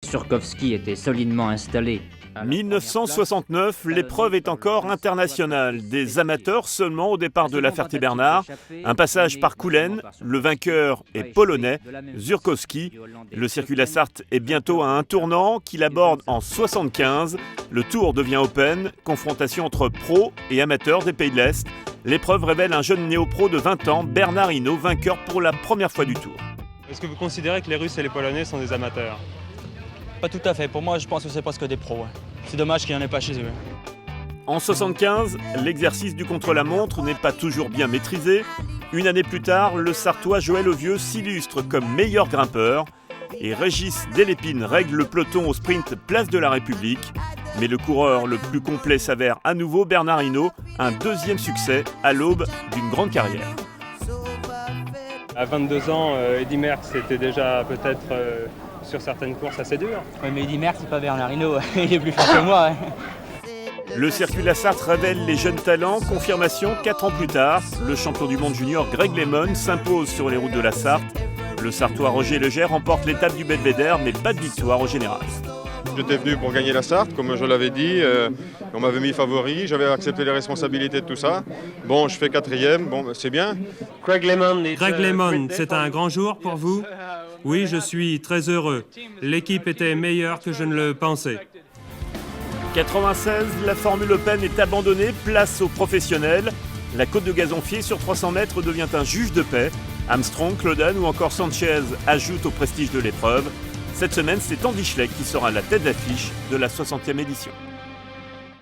Surkovski était solidement installé. 1969, l'épreuve est encore internationale. Des amateurs seulement au départ de la Ferté-Bernard. Un passage par Coulennes, le vainqueur est polonais, Surkovski. Le circuit La Sarthe est bientôt à un tournant qu'il aborde en 75. Le Tour devient open, confrontation entre pros et amateurs des pays de l'Est. L'épreuve révèle un jeune néo-pro de 20 ans, Bernard Hinault, vainqueur pour la première fois du Tour. Est-ce que vous considérez que les Russes et les Polonais sont des amateurs ? Pas tout à fait. Pour moi, je pense que c'est presque des pros. C'est dommage qu'il n'y en ait pas chez eux. En 75, l'exercice du contre-la-montre n'est pas toujours bien maîtrisé. Une année plus tard, le Sartois Joël Auvieux s'illustre comme meilleur grimpeur et Régis Delépine règle le peloton au sprint place de la République. Mais le coureur le plus complet s'avère à nouveau Bernard Hinault, un deuxième succès à l'aube d'une grande carrière. À 22 ans, Eddy Merckx était déjà peut-être sur certaines courses assez dur. Oui, mais Eddy Merckx, c'est pas Bernard Hinault. Il est plus fort que moi. Le circuit La Sarthe révèle les jeunes talents. Confirmation 4 ans plus tard, le champion du monde junior Greg LeMond s'impose sur les routes de La Sarthe. Le Sartois Roger Legère remporte l'étape du Belvédère, mais pas de victoire au général. J'étais venu pour gagner la Sarthe, comme je l'avais dit. On m'avait mis favori, j'avais accepté les responsabilités de tout ça. Bon, je fais 4e, bon, c'est bien. Greg LeMond, c'est un grand jour pour vous ? Oui, je suis très heureux. L'équipe était meilleure que je ne le pensais. 96, la Formule Open est abandonnée, place aux professionnels. La côte de Gazonfier sur 300 mètres devient un juge de paix. Armstrong, Claudan ou encore Sanchez ajoutent au prestige de l'épreuve. Cette semaine, c'est Andy Schleck qui sera la tête d'affiche de la 60e édition.